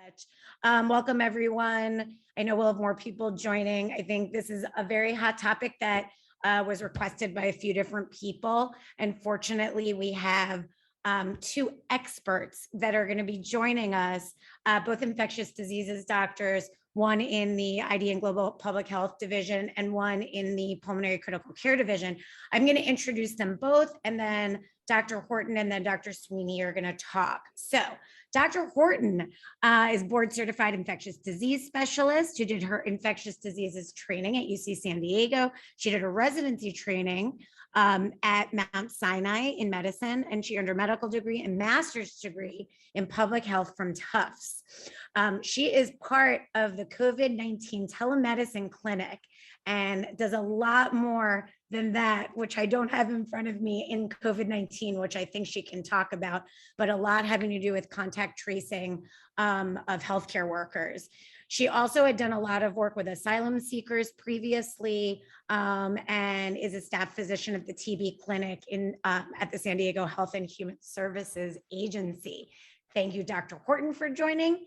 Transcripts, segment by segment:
much. Welcome, everyone. I know we'll have more people joining. I think this is a very hot topic that was requested by a few different people. And fortunately, we have two experts that are going to be joining us, both infectious diseases doctors, one in the ID and Global Public Health Division and one in the Pulmonary Critical Care Division. I'm going to introduce them both, and then Dr. Horton and then Dr. Sweeney are going to talk. So Dr. Horton is board certified infectious disease specialist who did her infectious diseases training at UC San Diego. She did her residency training at Mount Sinai in medicine, and she earned her medical degree and master's degree in public health from Tufts. She is part of the COVID-19 telemedicine clinic and does a lot more than that, which I don't have in front of me in COVID-19, which I think she can talk about, but a lot having to do with contact tracing of healthcare workers. She also had done a lot of work with asylum seekers previously and is a staff physician at the TB clinic at the San Diego Health and Human Services Agency. Thank you, Dr. Horton, for joining.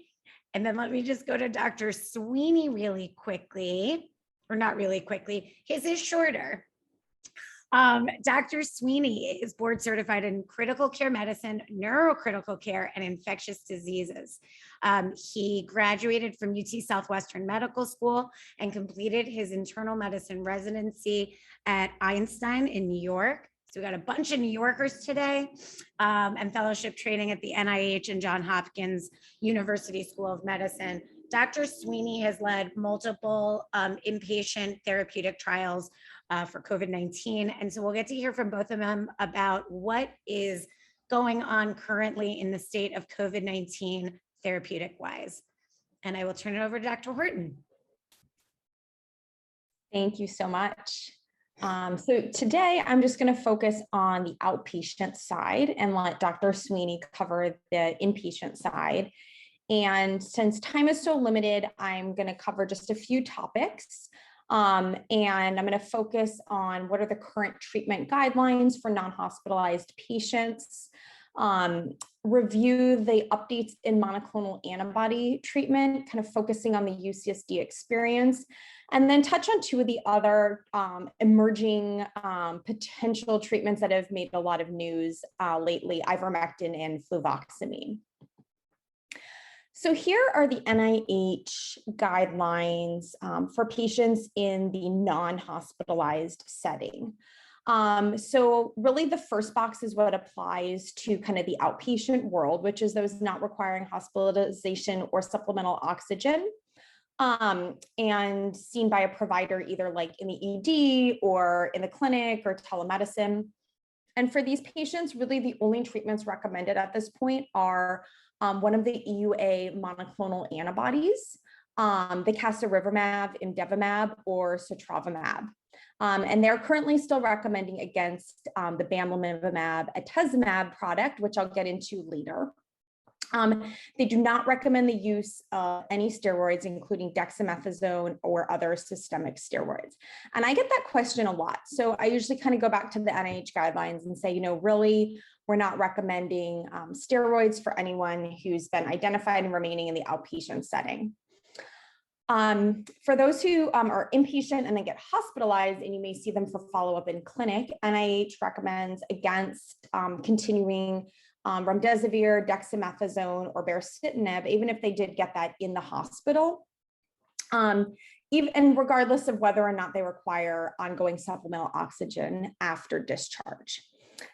And then let me just go to Dr. Sweeney really quickly, or not really quickly. His is shorter. Dr. Sweeney is board certified in critical care medicine, neurocritical care, and infectious diseases. He graduated from UT Southwestern Medical School and completed his internal medicine residency at Einstein in New York. So we got a bunch of New Yorkers today, and fellowship training at the NIH and Johns Hopkins University School of Medicine. Dr. Sweeney has led multiple inpatient therapeutic trials for COVID-19. And so we'll get to hear from both of them about what is going on currently in the state of COVID-19 therapeutic wise. And I will turn it over to Dr. Horton. Thank you so much. So today I'm just going to focus on the outpatient side and let Dr. Sweeney cover the inpatient side. And since time is so limited, I'm going to cover just a few topics. And I'm going to focus on what are the current treatment guidelines for non-hospitalized patients, review the updates in monoclonal antibody treatment, kind of focusing on the UCSD experience, and then touch on two of the other emerging potential treatments that have made a lot of news lately, Ivermectin and fluvoxamine. So here are the NIH guidelines for patients in the non-hospitalized setting. So really the first box is what applies to kind of the outpatient world, which is those not requiring hospitalization or supplemental oxygen and seen by a provider either like in the ED or in the clinic or telemedicine. And for these patients, really the only treatments recommended at this point are one of the Eua monoclonal antibodies, the casirivimab, imdevimab, or sotrovimab. And they're currently still recommending against the bamlanivimab atezolizumab product, which I'll get into later. They do not recommend the use of any steroids, including dexamethasone or other systemic steroids. And I get that question a lot. So I usually kind of go back to the NIH guidelines and say, really, we're not recommending steroids for anyone who's been identified and remaining in the outpatient setting. For those who are inpatient and then get hospitalized, and you may see them for follow-up in clinic, NIH recommends against continuing remdesivir, dexamethasone, or baricitinib, even if they did get that in the hospital, even regardless of whether or not they require ongoing supplemental oxygen after discharge.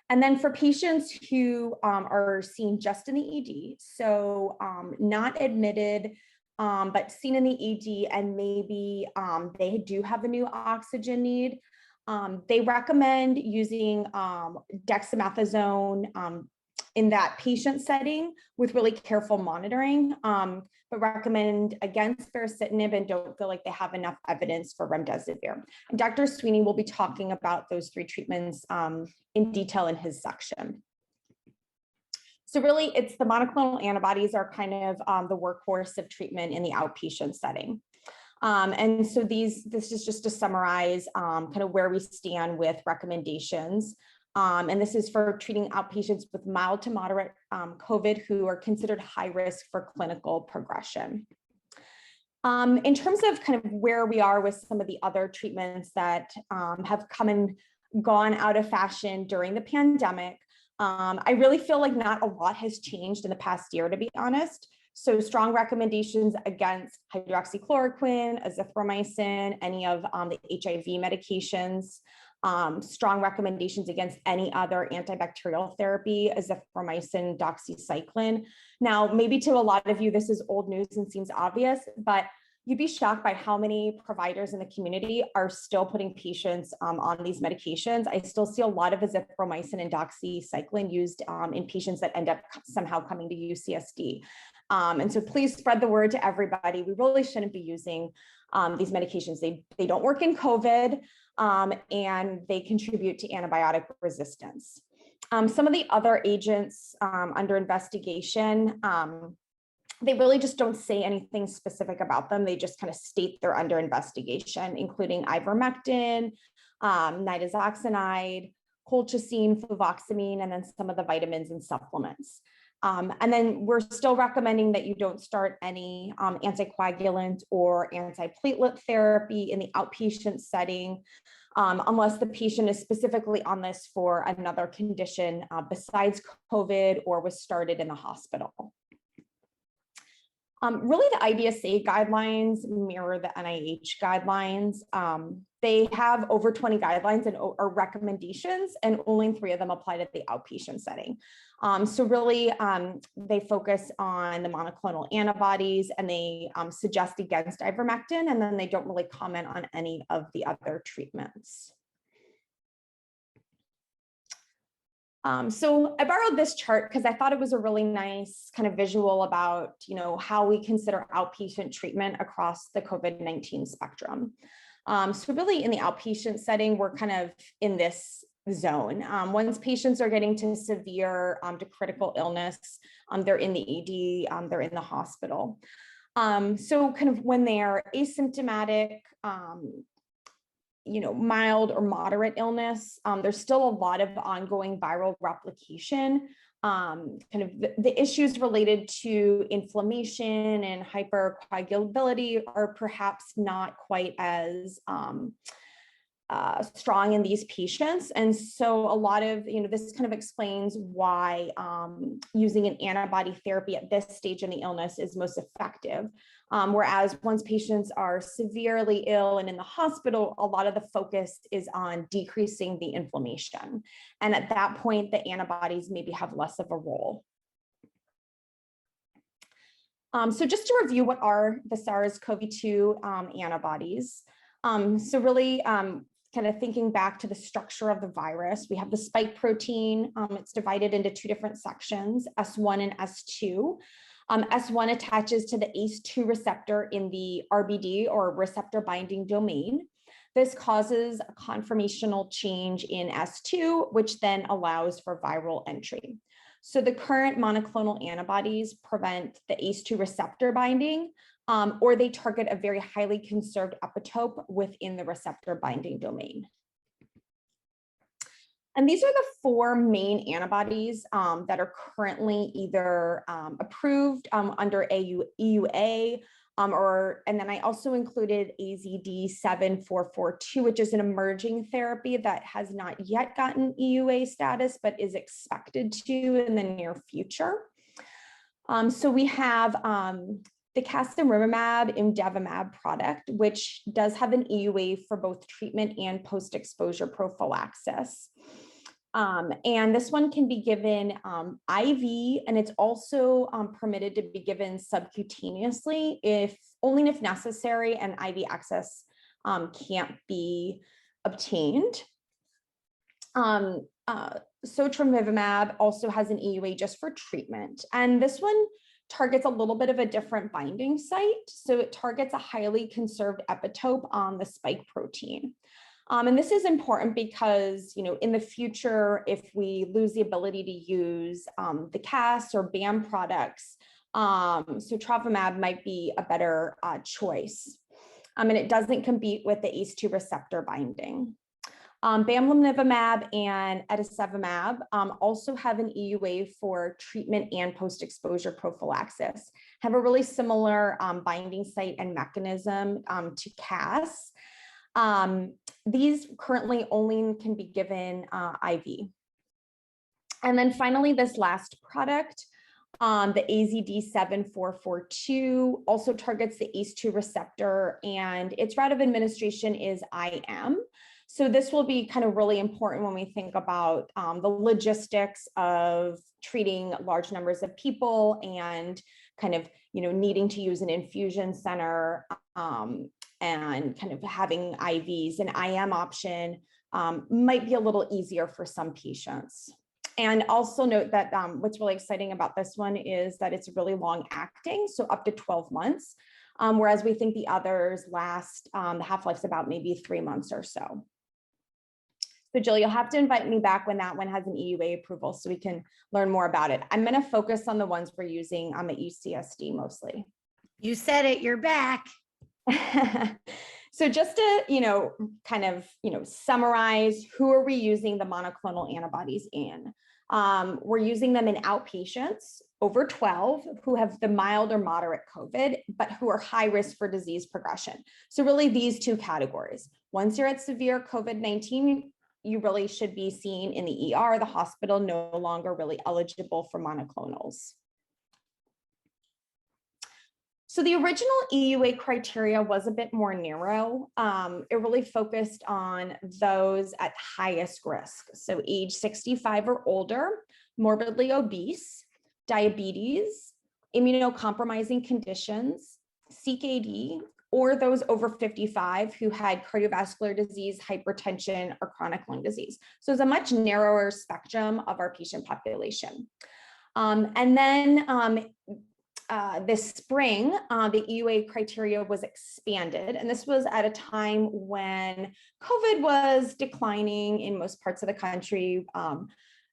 And then for patients who are seen just in the ED, so not admitted, but seen in the ED, and maybe they do have a new oxygen need, they recommend using dexamethasone in that patient setting with really careful monitoring, but recommend against baricitinib and don't feel like they have enough evidence for remdesivir. And Dr. Sweeney will be talking about those three treatments in detail in his section. So really, it's the monoclonal antibodies are kind of the workhorse of treatment in the outpatient setting. And so this is just to summarize kind of where we stand with recommendations. And this is for treating outpatients with mild to moderate COVID who are considered high risk for clinical progression. In terms of kind of where we are with some of the other treatments that have come and gone out of fashion during the pandemic, I really feel like not a lot has changed in the past year, to be honest. So strong recommendations against hydroxychloroquine, azithromycin, any of the HIV medications, strong recommendations against any other antibacterial therapy, azithromycin, doxycycline. Now, maybe to a lot of you, this is old news and seems obvious, but you'd be shocked by how many providers in the community are still putting patients on these medications. I still see a lot of azithromycin and doxycycline used in patients that end up somehow coming to UCSD. And so please spread the word to everybody. We really shouldn't be using these medications. They don't work in COVID and they contribute to antibiotic resistance. Some of the other agents under investigation, they really just don't say anything specific about them. They just kind of state they're under investigation, including ivermectin, nitazoxanide, colchicine, fluvoxamine, and then some of the vitamins and supplements. And then we're still recommending that you don't start any anticoagulant or antiplatelet therapy in the outpatient setting unless the patient is specifically on this for another condition besides COVID or was started in the hospital. Really, the IDSA guidelines mirror the NIH guidelines. They have over 20 guidelines and or recommendations, and only 3 of them apply to the outpatient setting. So really, they focus on the monoclonal antibodies, and they suggest against ivermectin, and then they don't really comment on any of the other treatments. So I borrowed this chart because I thought it was a really nice kind of visual about, how we consider outpatient treatment across the COVID-19 spectrum. So really in the outpatient setting, we're kind of in this zone. Once patients are getting to severe to critical illness, they're in the ED, they're in the hospital. So kind of when they are asymptomatic, mild or moderate illness, there's still a lot of ongoing viral replication. Kind of the issues related to inflammation and hypercoagulability are perhaps not quite as strong in these patients. And so a lot of, this kind of explains why using an antibody therapy at this stage in the illness is most effective. Whereas once patients are severely ill and in the hospital, a lot of the focus is on decreasing the inflammation. And at that point, the antibodies maybe have less of a role. So just to review, what are the SARS-CoV-2 antibodies? So really kind of thinking back to the structure of the virus, we have the spike protein. It's divided into 2 different sections, S1 and S2. S1 attaches to the ACE2 receptor in the RBD or receptor binding domain. This causes a conformational change in S2, which then allows for viral entry. So the current monoclonal antibodies prevent the ACE2 receptor binding, or they target a very highly conserved epitope within the receptor binding domain. And these are the 4 main antibodies that are currently either approved under EUA, and then I also included AZD7442, which is an emerging therapy that has not yet gotten EUA status, but is expected to in the near future. So we have the Dexamethasone imdevimab product, which does have an EUA for both treatment and post-exposure prophylaxis. And this one can be given IV, and it's also permitted to be given subcutaneously only if necessary and IV access can't be obtained. Sotrovimab also has an EUA just for treatment, and this one targets a little bit of a different binding site. So it targets a highly conserved epitope on the spike protein. And this is important because, in the future, if we lose the ability to use the CAS or BAM products, sotrovimab might be a better choice. And it doesn't compete with the ACE2 receptor binding. Bamlanivimab and etesevimab also have an EUA for treatment and post-exposure prophylaxis, have a really similar binding site and mechanism to CAS. These currently only can be given IV. And then finally, this last product, the AZD7442, also targets the ACE2 receptor, and its route of administration is IM. So this will be kind of really important when we think about the logistics of treating large numbers of people and kind of, needing to use an infusion center and kind of having IVs. An IM option might be a little easier for some patients. And also note that what's really exciting about this one is that it's really long acting, so up to 12 months, whereas we think the others last, the half-life's about maybe 3 months or so. So Jill, you'll have to invite me back when that one has an EUA approval so we can learn more about it. I'm going to focus on the ones we're using at UCSD mostly. You said it, you're back. So just to, kind of, summarize, who are we using the monoclonal antibodies in? We're using them in outpatients over 12 who have the mild or moderate COVID, but who are high risk for disease progression. So really these two categories. Once you're at severe COVID-19, you really should be seen in the ER, the hospital, no longer really eligible for monoclonals. So the original EUA criteria was a bit more narrow. It really focused on those at highest risk. So age 65 or older, morbidly obese, diabetes, immunocompromising conditions, CKD, or those over 55 who had cardiovascular disease, hypertension, or chronic lung disease. So it's a much narrower spectrum of our patient population. And then this spring, the EUA criteria was expanded, and this was at a time when COVID was declining in most parts of the country.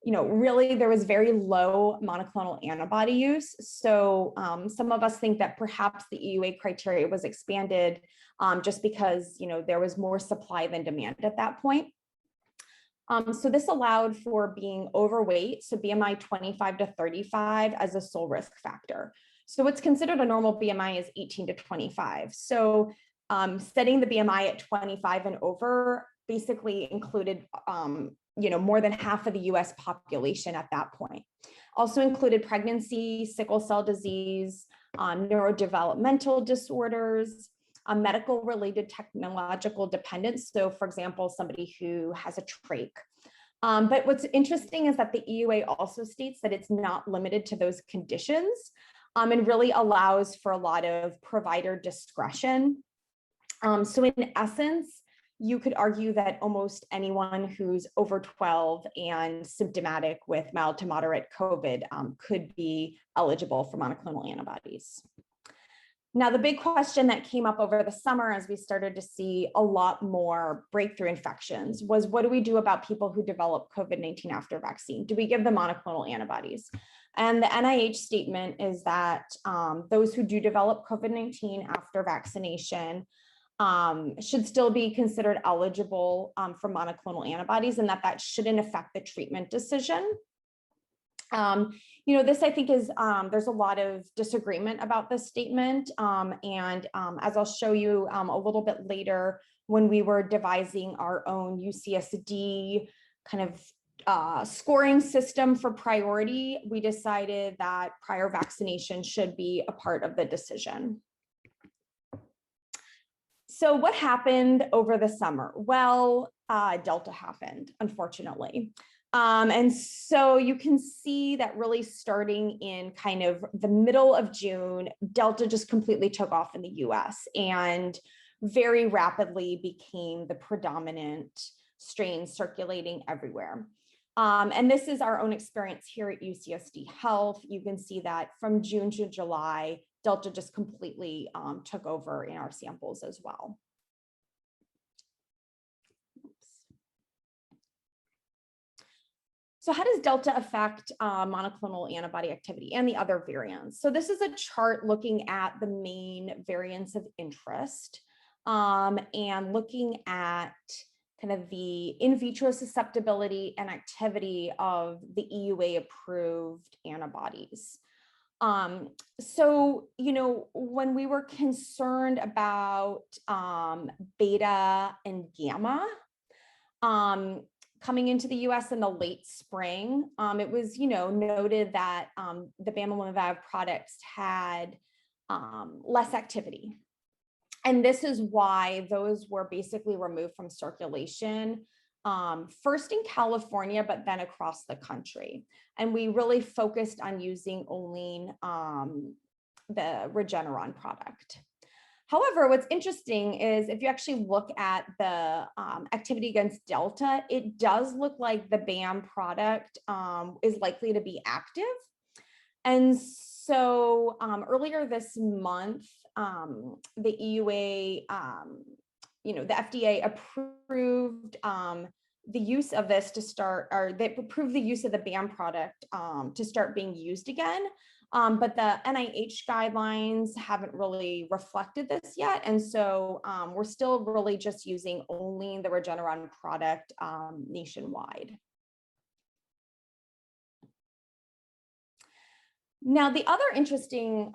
Really there was very low monoclonal antibody use. So some of us think that perhaps the EUA criteria was expanded just because, there was more supply than demand at that point. So this allowed for being overweight, so BMI 25 to 35 as a sole risk factor. So what's considered a normal BMI is 18 to 25. So setting the BMI at 25 and over basically included, more than half of the US population at that point. Also included pregnancy, sickle cell disease, neurodevelopmental disorders, medical related technological dependence. So for example, somebody who has a trach. But what's interesting is that the EUA also states that it's not limited to those conditions and really allows for a lot of provider discretion. So in essence, you could argue that almost anyone who's over 12 and symptomatic with mild to moderate COVID could be eligible for monoclonal antibodies. Now, the big question that came up over the summer as we started to see a lot more breakthrough infections was, what do we do about people who develop COVID-19 after vaccine? Do we give them monoclonal antibodies? And the NIH statement is that those who do develop COVID-19 after vaccination should still be considered eligible for monoclonal antibodies, and that shouldn't affect the treatment decision. This I think is, there's a lot of disagreement about this statement. And as I'll show you a little bit later, when we were devising our own UCSD kind of scoring system for priority, we decided that prior vaccination should be a part of the decision. So what happened over the summer? Well, Delta happened, unfortunately. And so you can see that really starting in kind of the middle of June, Delta just completely took off in the US and very rapidly became the predominant strain circulating everywhere. And this is our own experience here at UCSD Health. You can see that from June to July, Delta just completely took over in our samples as well. So how does Delta affect monoclonal antibody activity and the other variants? So this is a chart looking at the main variants of interest and looking at kind of the in vitro susceptibility and activity of the EUA approved antibodies. So, when we were concerned about beta and gamma coming into the US in the late spring, it was, noted that the bamlanivimab products had less activity. And this is why those were basically removed from circulation, first in California, but then across the country. And we really focused on using only the Regeneron product. However, what's interesting is if you actually look at the activity against Delta, it does look like the BAM product is likely to be active. And so earlier this month, the EUA, the FDA approved the use of this to start, or they approved the use of the BAM product to start being used again. But the NIH guidelines haven't really reflected this yet. And so we're still really just using only the Regeneron product nationwide. Now, the other interesting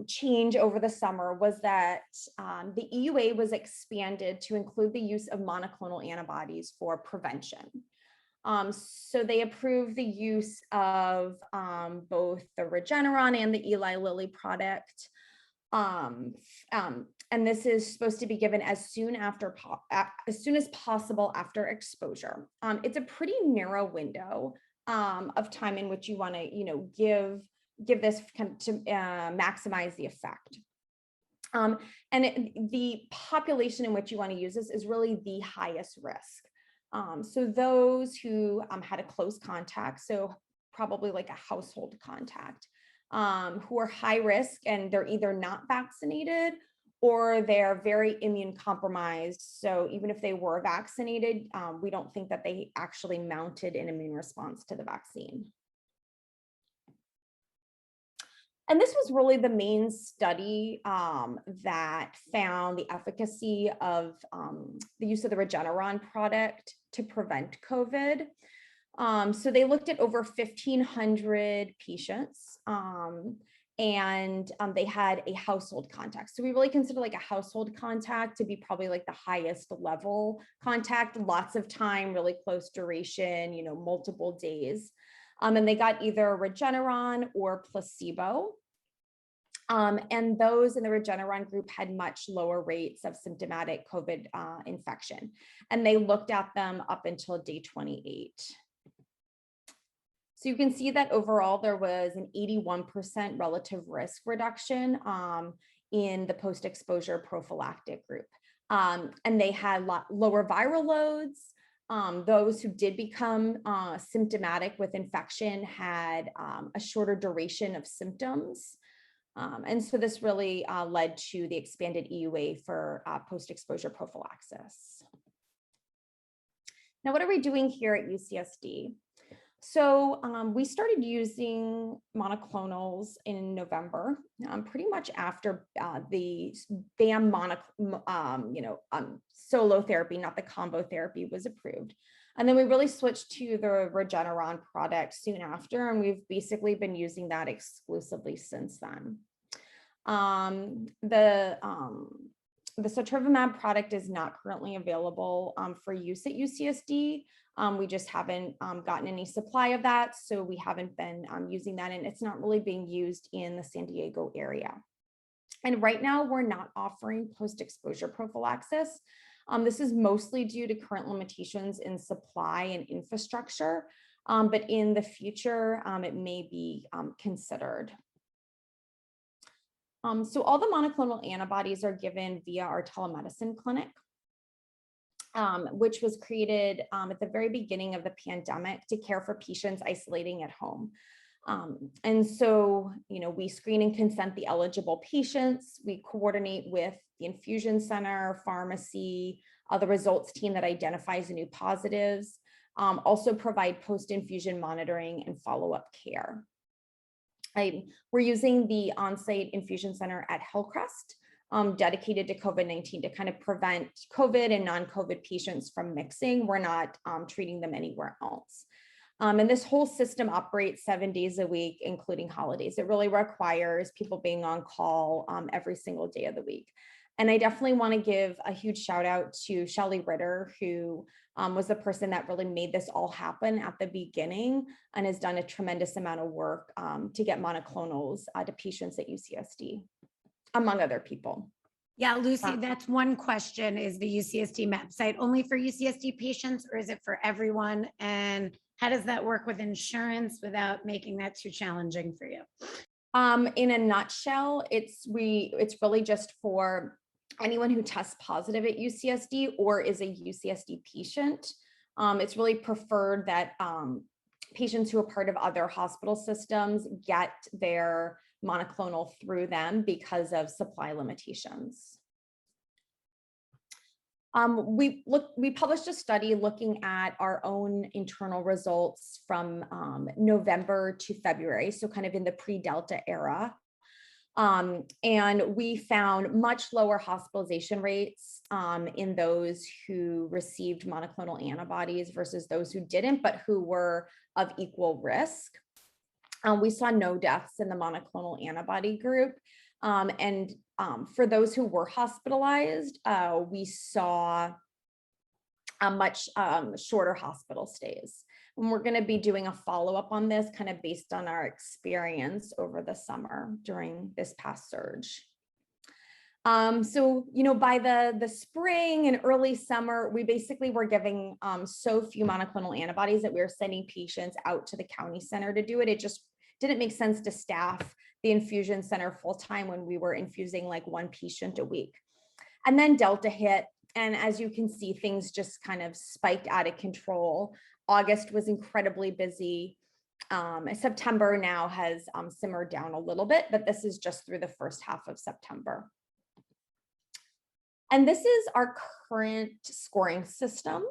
change over the summer was that the EUA was expanded to include the use of monoclonal antibodies for prevention. So they approved the use of both the Regeneron and the Eli Lilly product. And this is supposed to be given as soon as possible after exposure. It's a pretty narrow window of time in which you want to, give this kind of to maximize the effect. And the population in which you want to use this is really the highest risk. So those who had a close contact, so probably like a household contact, who are high risk and they're either not vaccinated or they're very immune compromised. So even if they were vaccinated, we don't think that they actually mounted an immune response to the vaccine. And this was really the main study that found the efficacy of the use of the Regeneron product to prevent COVID. So they looked at over 1,500 patients and they had a household contact. So we really consider like a household contact to be probably like the highest level contact, lots of time, really close duration, multiple days. And they got either Regeneron or placebo. And those in the Regeneron group had much lower rates of symptomatic COVID infection. And they looked at them up until day 28. So you can see that overall there was an 81% relative risk reduction in the post-exposure prophylactic group. And they had lower viral loads. Those who did become symptomatic with infection had a shorter duration of symptoms. And so this really led to the expanded EUA for post-exposure prophylaxis. Now, what are we doing here at UCSD? So we started using monoclonals in November, pretty much after the BAM solo therapy, not the combo therapy, was approved. And then we really switched to the Regeneron product soon after, and we've basically been using that exclusively since then. The Sotrivimab product is not currently available for use at UCSD. We just haven't gotten any supply of that, so we haven't been using that, and it's not really being used in the San Diego area. And right now, we're not offering post-exposure prophylaxis. This is mostly due to current limitations in supply and infrastructure, but in the future, it may be considered. So all the monoclonal antibodies are given via our telemedicine clinic, which was created at the very beginning of the pandemic to care for patients isolating at home. And so, we screen and consent the eligible patients. We coordinate with the infusion center, pharmacy, the results team that identifies new positives, also provide post-infusion monitoring and follow-up care. We're using the on-site infusion center at Hillcrest. dedicated to COVID-19 to kind of prevent COVID and non-COVID patients from mixing. We're not treating them anywhere else. And this whole system operates 7 days a week, including holidays. It really requires people being on call every single day of the week. And I definitely want to give a huge shout out to Shelley Ritter, who was the person that really made this all happen at the beginning and has done a tremendous amount of work to get monoclonals to patients at UCSD, among other people. Yeah, Lucy, that's one question. Is the UCSD map site only for UCSD patients, or is it for everyone? And how does that work with insurance without making that too challenging for you? In a nutshell, it's really just for anyone who tests positive at UCSD or is a UCSD patient. It's really preferred that patients who are part of other hospital systems get their monoclonal through them because of supply limitations. We published a study looking at our own internal results from November to February, so kind of in the pre-Delta era. And we found much lower hospitalization rates in those who received monoclonal antibodies versus those who didn't, but who were of equal risk. We saw no deaths in the monoclonal antibody group. And for those who were hospitalized, we saw a much shorter hospital stays. And we're going to be doing a follow-up on this kind of based on our experience over the summer during this past surge. So, by the spring and early summer, we basically were giving so few monoclonal antibodies that we were sending patients out to the county center to do it. It just didn't make sense to staff the infusion center full-time when we were infusing like 1 patient a week. And then Delta hit. And as you can see, things just kind of spiked out of control. August was incredibly busy. September now has simmered down a little bit, but this is just through the first half of September. And this is our current scoring system,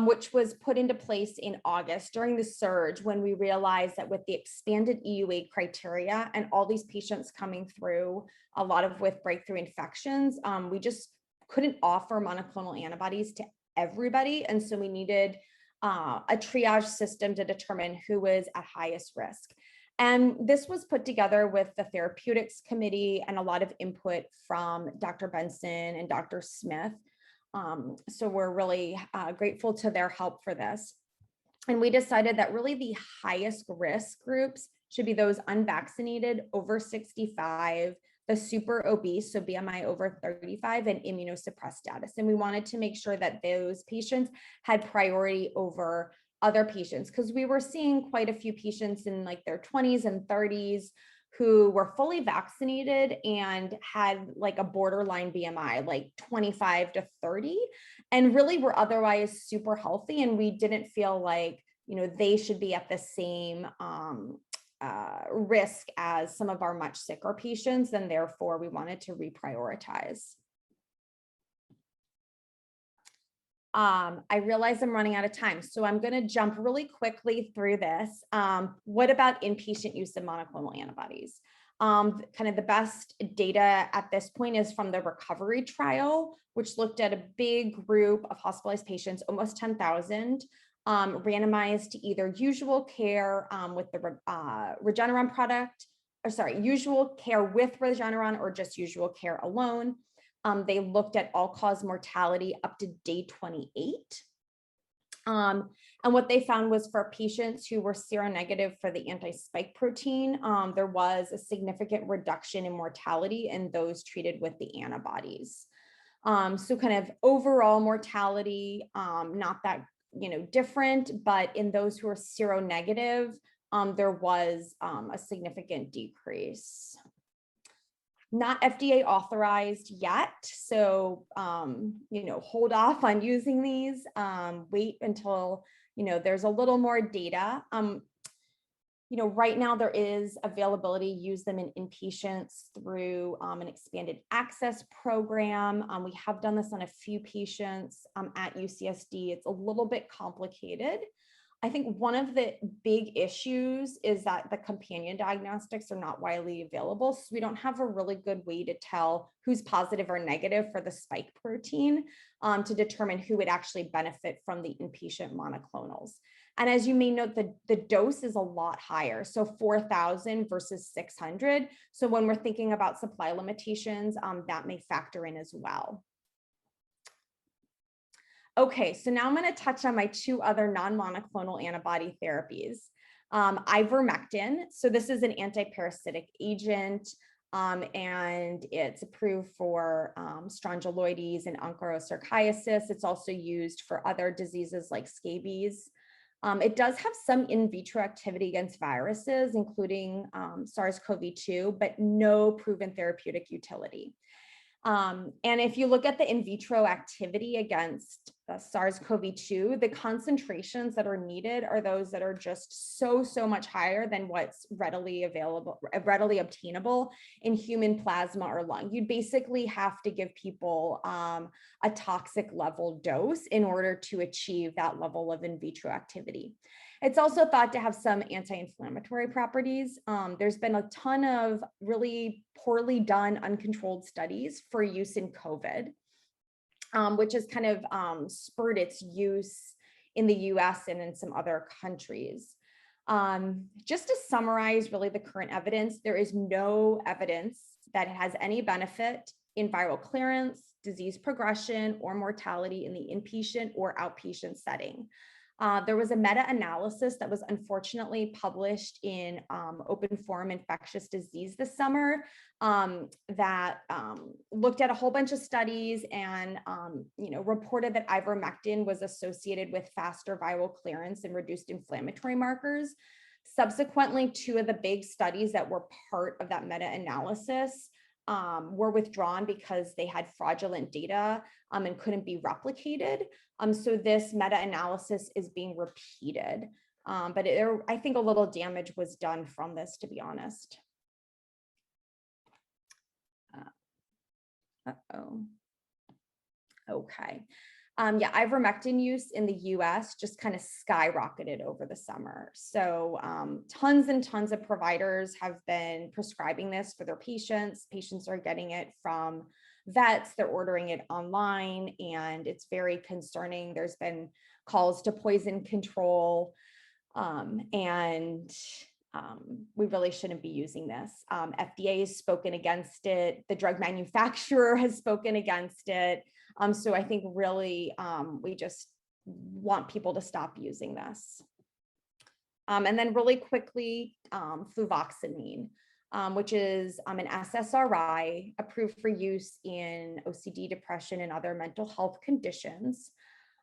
which was put into place in August during the surge when we realized that with the expanded Eua criteria and all these patients coming through, a lot of with breakthrough infections, we just couldn't offer monoclonal antibodies to everybody. And so we needed a triage system to determine who was at highest risk. And this was put together with the Therapeutics committee and a lot of input from Dr. Benson and Dr. Smith. So we're really grateful to their help for this. And we decided that really the highest risk groups should be those unvaccinated, over 65, the super obese, so BMI over 35, and immunosuppressed status. And we wanted to make sure that those patients had priority over other patients, because we were seeing quite a few patients in like their 20s and 30s who were fully vaccinated and had like a borderline BMI, like 25 to 30, and really were otherwise super healthy. And we didn't feel like, they should be at the same risk as some of our much sicker patients, and therefore we wanted to reprioritize. I realize I'm running out of time, so I'm going to jump really quickly through this. What about inpatient use of monoclonal antibodies? Kind of the best data at this point is from the recovery trial, which looked at a big group of hospitalized patients, almost 10,000, randomized to either usual care with the Regeneron product, usual care with Regeneron or just usual care alone. They looked at all-cause mortality up to day 28. And what they found was for patients who were seronegative for the anti-spike protein, there was a significant reduction in mortality in those treated with the antibodies. So kind of overall mortality, not that different, but in those who are seronegative, there was a significant decrease. Not FDA authorized yet, so hold off on using these. Wait until there's a little more data. Right now there is availability. Use them in inpatients through an expanded access program. We have done this on a few patients at UCSD. It's a little bit complicated, I think one of the big issues is that the companion diagnostics are not widely available. So we don't have a really good way to tell who's positive or negative for the spike protein to determine who would actually benefit from the inpatient monoclonals. And as you may note, the dose is a lot higher. So 4,000 versus 600. So when we're thinking about supply limitations, that may factor in as well. Okay, so now I'm going to touch on my two other non-monoclonal antibody therapies. Ivermectin. So this is an antiparasitic agent, and it's approved for strongyloides and onchocerciasis. It's also used for other diseases like scabies. It does have some in vitro activity against viruses, including SARS-CoV-2, but no proven therapeutic utility. And if you look at the in vitro activity against SARS-CoV-2, the concentrations that are needed are those that are just so much higher than what's readily obtainable in human plasma or lung. You'd basically have to give people a toxic level dose in order to achieve that level of in vitro activity. It's also thought to have some anti-inflammatory properties. There's been a ton of really poorly done uncontrolled studies for use in COVID, which has kind of spurred its use in the US and in some other countries. Just to summarize really the current evidence, there is no evidence that it has any benefit in viral clearance, disease progression, or mortality in the inpatient or outpatient setting. There was a meta-analysis that was unfortunately published in Open Forum Infectious Disease this summer that looked at a whole bunch of studies and reported that ivermectin was associated with faster viral clearance and reduced inflammatory markers. Subsequently, two of the big studies that were part of that meta-analysis were withdrawn because they had fraudulent data and couldn't be replicated. So this meta-analysis is being repeated, but I think a little damage was done from this, to be honest. Okay. Yeah, ivermectin use in the US just kind of skyrocketed over the summer. So tons and tons of providers have been prescribing this for their patients. Patients are getting it from vets, they're ordering it online, and it's very concerning. There's been calls to poison control, and we really shouldn't be using this. FDA has spoken against it. The drug manufacturer has spoken against it. So I think really we just want people to stop using this. And then really quickly, fluvoxamine, which is an SSRI approved for use in OCD, depression, and other mental health conditions.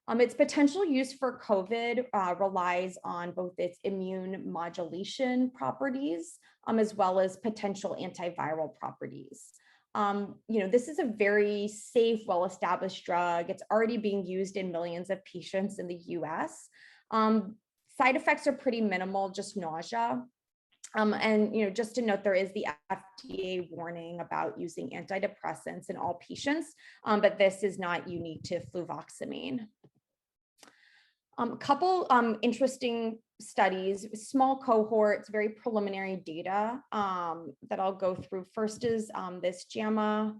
Its potential use for COVID relies on both its immune modulation properties as well as potential antiviral properties. This is a very safe, well-established drug. It's already being used in millions of patients in the US. Side effects are pretty minimal, just nausea. And just to note, there is the FDA warning about using antidepressants in all patients, but this is not unique to fluvoxamine. A couple interesting studies, small cohorts, very preliminary data that I'll go through. First is this JAMA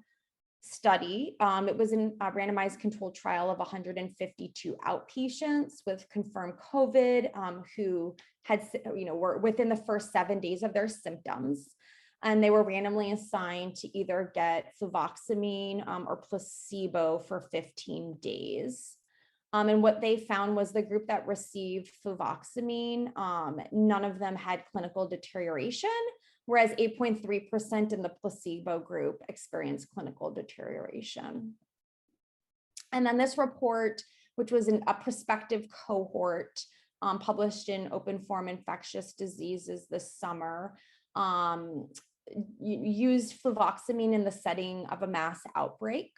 study. It was a randomized controlled trial of 152 outpatients with confirmed COVID who had, were within the first 7 days of their symptoms. And they were randomly assigned to either get fluvoxamine or placebo for 15 days. And what they found was the group that received fluvoxamine, none of them had clinical deterioration, whereas 8.3% in the placebo group experienced clinical deterioration. And then this report, which was a prospective cohort published in Open Forum Infectious Diseases this summer, used fluvoxamine in the setting of a mass outbreak.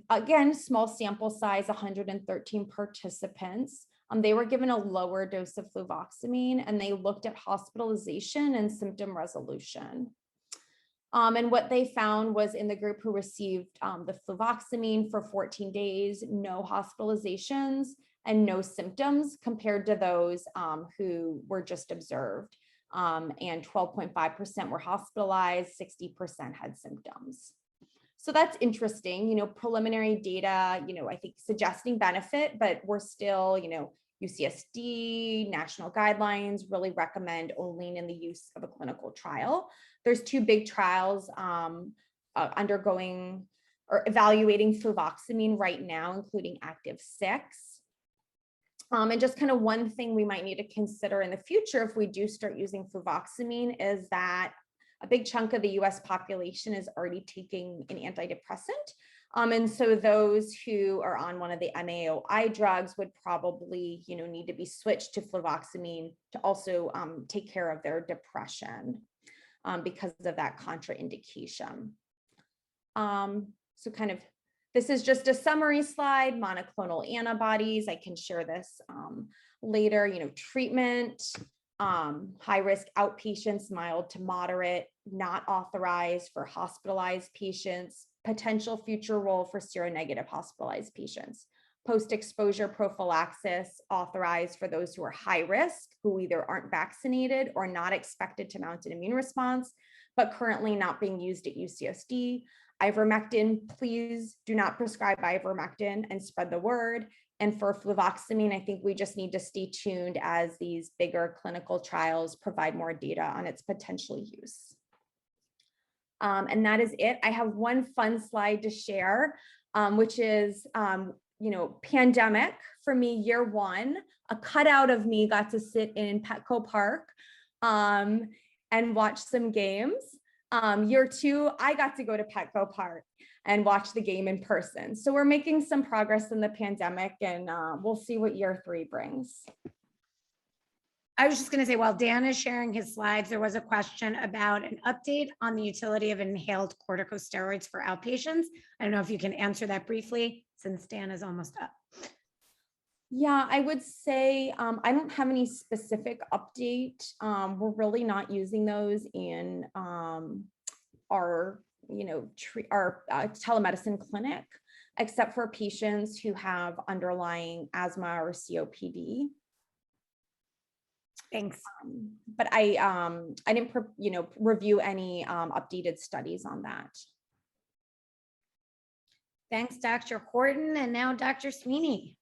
Again, small sample size, 113 participants. They were given a lower dose of fluvoxamine, and they looked at hospitalization and symptom resolution. And what they found was in the group who received the fluvoxamine for 14 days, no hospitalizations, and no symptoms compared to those who were just observed. And 12.5% were hospitalized, 60% had symptoms. So that's interesting, preliminary data, I think suggesting benefit, but we're still, UCSD, national guidelines really recommend only in the use of a clinical trial. There's 2 big trials undergoing or evaluating fluvoxamine right now, including Active 6. And just kind of one thing we might need to consider in the future if we do start using fluvoxamine is that a big chunk of the US population is already taking an antidepressant. And so those who are on one of the MAOI drugs would probably, need to be switched to fluvoxamine to also take care of their depression because of that contraindication. So kind of, this is just a summary slide, monoclonal antibodies. I can share this later, treatment, high-risk outpatients, mild to moderate, not authorized for hospitalized patients, potential future role for seronegative hospitalized patients, post-exposure prophylaxis authorized for those who are high risk, who either aren't vaccinated or not expected to mount an immune response, but currently not being used at UCSD. Ivermectin, please do not prescribe ivermectin and spread the word. And for fluvoxamine, I think we just need to stay tuned as these bigger clinical trials provide more data on its potential use. And that is it. I have one fun slide to share, which is, pandemic for me, year 1, a cutout of me got to sit in Petco Park and watch some games. Year 2, I got to go to Petco Park and watch the game in person. So we're making some progress in the pandemic, and we'll see what year 3 brings. I was just going to say, while Dan is sharing his slides, there was a question about an update on the utility of inhaled corticosteroids for outpatients. I don't know if you can answer that briefly since Dan is almost up. Yeah, I would say I don't have any specific update. We're really not using those in our telemedicine clinic, except for patients who have underlying asthma or COPD. Thanks. But I didn't, review any updated studies on that. Thanks, Dr. Horton, and now Dr. Sweeney.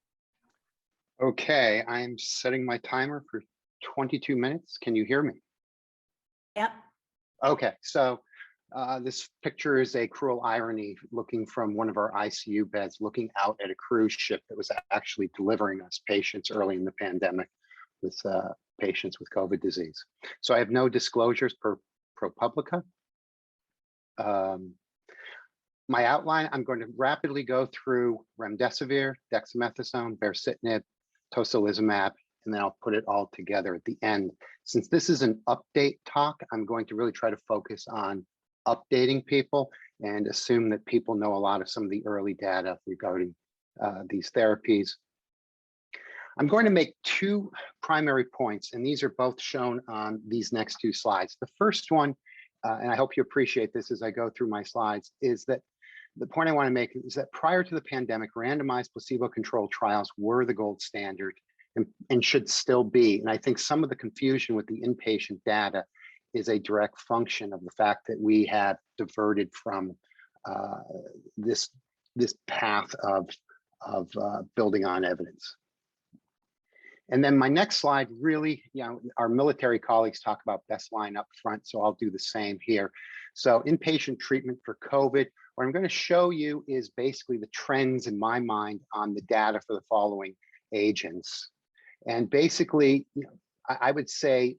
Okay, I'm setting my timer for 22 minutes. Can you hear me? Yep. Okay, so this picture is a cruel irony looking from one of our ICU beds, looking out at a cruise ship that was actually delivering us patients early in the pandemic with patients with COVID disease. So I have no disclosures per ProPublica. My outline, I'm going to rapidly go through remdesivir, dexamethasone, baricitinib, Tosalisimab, and then I'll put it all together at the end. Since this is an update talk, I'm going to really try to focus on updating people and assume that people know a lot of some of the early data regarding these therapies. I'm going to make 2 primary points, and these are both shown on these next 2 slides. The first one, and I hope you appreciate this as I go through my slides, is that the point I want to make is that prior to the pandemic, randomized placebo-controlled trials were the gold standard and should still be. And I think some of the confusion with the inpatient data is a direct function of the fact that we have diverted from this path of building on evidence. And then my next slide really, our military colleagues talk about best line up front, so I'll do the same here. So inpatient treatment for COVID, what I'm going to show you is basically the trends in my mind on the data for the following agents. And basically, I would say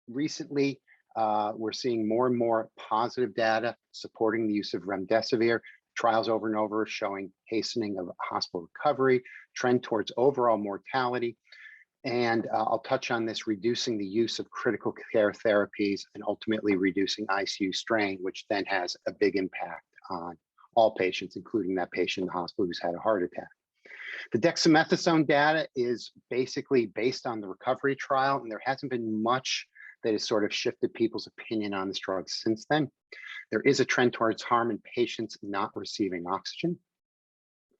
recently, we're seeing more and more positive data supporting the use of remdesivir. Trials over and over showing hastening of hospital recovery, trend towards overall mortality. And I'll touch on this, reducing the use of critical care therapies and ultimately reducing ICU strain, which then has a big impact on all patients, including that patient in the hospital who's had a heart attack. The dexamethasone data is basically based on the recovery trial, and there hasn't been much that has sort of shifted people's opinion on this drug since then. There is a trend towards harm in patients not receiving oxygen.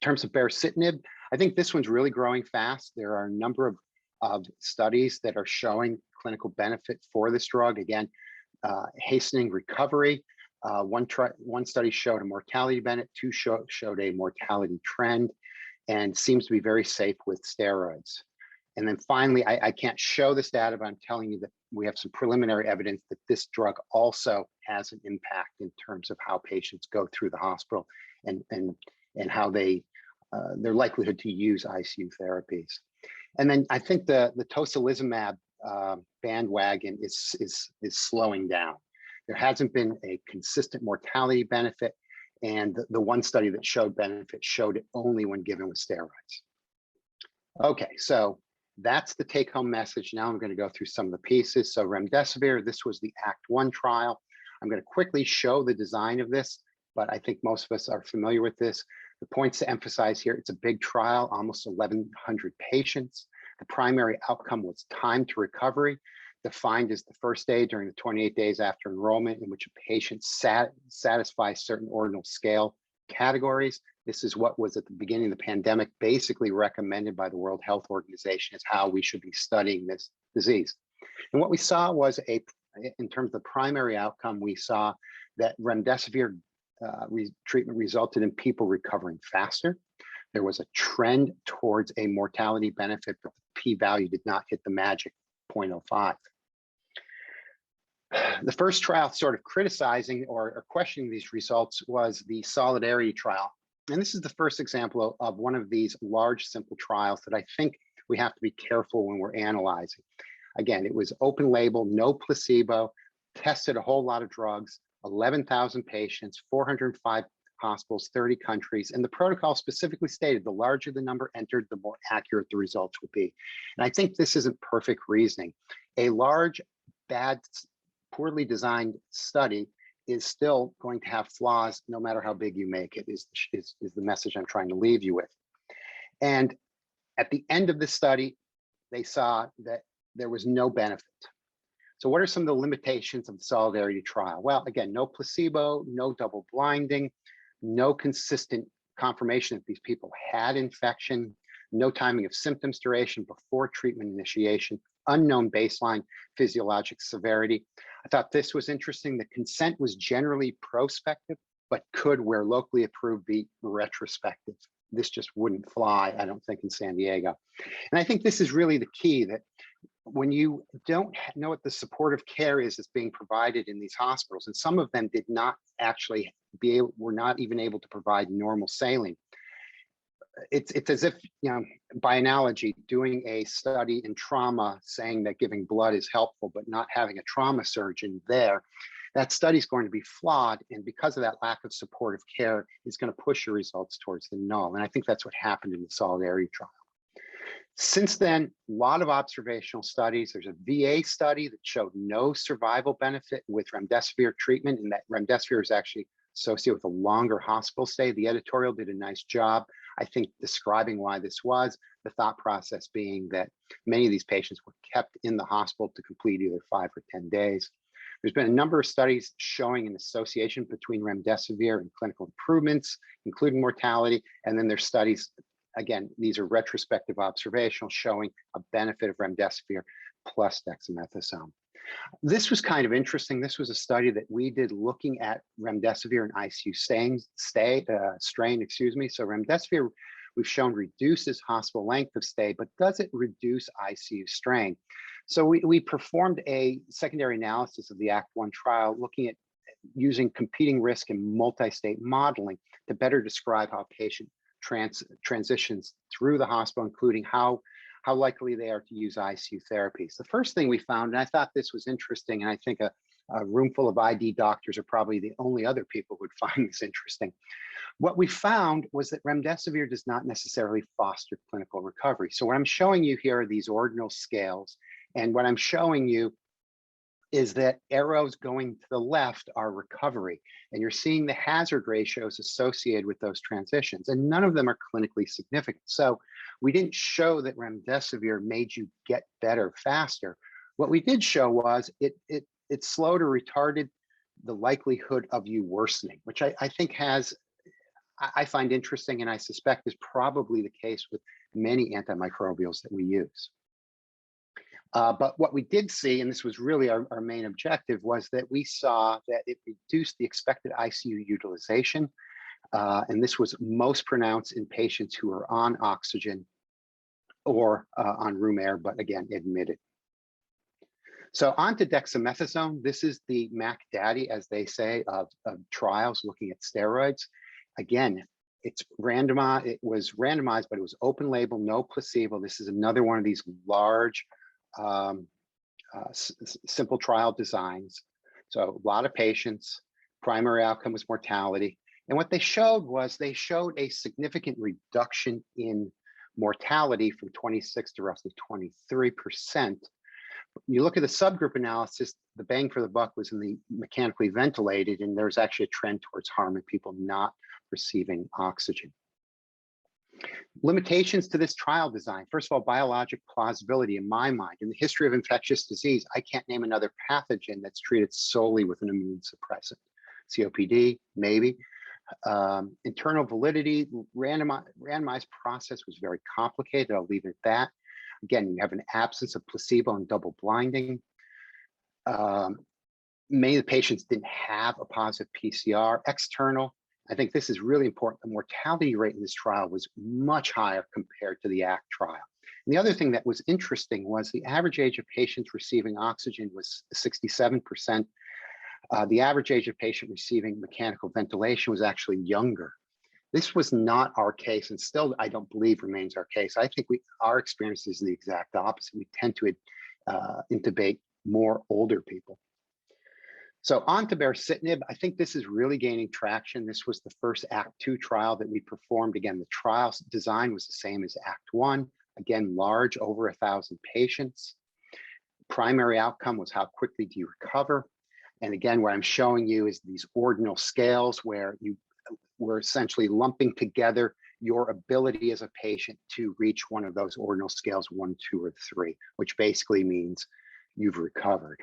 terms of baricitinib, I think this one's really growing fast. There are a number of studies that are showing clinical benefit for this drug. Again, hastening recovery. One study showed a mortality benefit, two showed a mortality trend, and seems to be very safe with steroids. And then finally, I can't show this data, but I'm telling you that we have some preliminary evidence that this drug also has an impact in terms of how patients go through the hospital and how they their likelihood to use ICU therapies. And then I think the Tosalisimab bandwagon is slowing down. There hasn't been a consistent mortality benefit, and the one study that showed benefit showed it only when given with steroids. Okay, so that's the take-home message. Now I'm going to go through some of the pieces. So remdesivir, this was the Act 1 trial. I'm going to quickly show the design of this, but I think most of us are familiar with this. The points to emphasize here, it's a big trial, almost 1,100 patients. The primary outcome was time to recovery, defined as the first day during the 28 days after enrollment in which a patient satisfies certain ordinal scale categories. This is what was at the beginning of the pandemic basically recommended by the World Health Organization as how we should be studying this disease. And what we saw was in terms of the primary outcome, we saw that remdesivir treatment resulted in people recovering faster. There was a trend towards a mortality benefit, but the p-value did not hit the magic 0.05. The first trial sort of criticizing or questioning these results was the Solidarity trial. And this is the first example of one of these large, simple trials that I think we have to be careful when we're analyzing. Again, it was open label, no placebo, tested a whole lot of drugs, 11,000 patients, 405 hospitals, 30 countries. And the protocol specifically stated the larger the number entered, the more accurate the results will be. And I think this isn't perfect reasoning. A large, bad, poorly designed study is still going to have flaws no matter how big you make it, is the message I'm trying to leave you with. And at the end of the study, they saw that there was no benefit. So what are some of the limitations of the Solidarity trial? Well, again, no placebo, no double blinding, no consistent confirmation that these people had infection, no timing of symptoms duration before treatment initiation, unknown baseline physiologic severity. I thought this was interesting. The consent was generally prospective, but could, where locally approved, be retrospective. This just wouldn't fly, I don't think, in San Diego. And I think this is really the key, that when you don't know what the supportive care is that's being provided in these hospitals, and some of them did not actually were not even able to provide normal saline. It's as if, by analogy, doing a study in trauma saying that giving blood is helpful, but not having a trauma surgeon there, that study is going to be flawed. And because of that lack of supportive care, is going to push your results towards the null. And I think that's what happened in the Solidarity trial. Since then, a lot of observational studies. There's a VA study that showed no survival benefit with remdesivir treatment, and that remdesivir is actually associated with a longer hospital stay. The editorial did a nice job, I think, describing why this was, the thought process being that many of these patients were kept in the hospital to complete either 5 or 10 days. There's been a number of studies showing an association between remdesivir and clinical improvements, including mortality. And then there's studies, again, these are retrospective observational, showing a benefit of remdesivir plus dexamethasone. This was kind of interesting. This was a study that we did looking at remdesivir and ICU strain. So remdesivir, we've shown reduces hospital length of stay, but does it reduce ICU strain? So we performed a secondary analysis of the Act 1 trial, looking at using competing risk and multi-state modeling to better describe how a patient transitions through the hospital, including how likely they are to use ICU therapies. The first thing we found, and I thought this was interesting, and I think a room full of ID doctors are probably the only other people who would find this interesting. What we found was that remdesivir does not necessarily foster clinical recovery. So what I'm showing you here are these ordinal scales, and what I'm showing you is that arrows going to the left are recovery, and you're seeing the hazard ratios associated with those transitions, and none of them are clinically significant. So we didn't show that remdesivir made you get better faster. What we did show was it slowed or retarded the likelihood of you worsening, which I think has, I find interesting, and I suspect is probably the case with many antimicrobials that we use. But what we did see, and this was really our main objective, was that we saw that it reduced the expected ICU utilization. And this was most pronounced in patients who are on oxygen or on room air, but again, admitted. So on to dexamethasone. This is the Mac Daddy, as they say, of trials looking at steroids. Again, it's randomized. It was randomized, but it was open label, no placebo. This is another one of these large, simple trial designs. So a lot of patients. Primary outcome was mortality. And what they showed was they showed a significant reduction in mortality from 26 to roughly 23%. You look at the subgroup analysis, the bang for the buck was in the mechanically ventilated, and there's actually a trend towards harm in people not receiving oxygen. Limitations to this trial design. First of all, biologic plausibility in my mind. In the history of infectious disease, I can't name another pathogen that's treated solely with an immune suppressant. COPD, maybe. Internal validity, randomized process was very complicated. I'll leave it at that. Again, you have an absence of placebo and double blinding. Many of the patients didn't have a positive PCR. External, I think this is really important. The mortality rate in this trial was much higher compared to the ACT trial. And the other thing that was interesting was the average age of patients receiving oxygen was 67%. The average age of patient receiving mechanical ventilation was actually younger. This was not our case, and still, I don't believe remains our case. I think our experience is the exact opposite. We tend to intubate more older people. So on to baricitinib. I think this is really gaining traction. This was the first ACT 2 trial that we performed. Again, the trial design was the same as ACT 1. Again, large, over 1,000 patients. Primary outcome was how quickly do you recover? And again, what I'm showing you is these ordinal scales where we're essentially lumping together your ability as a patient to reach one of those ordinal scales, 1, 2, or 3, which basically means you've recovered.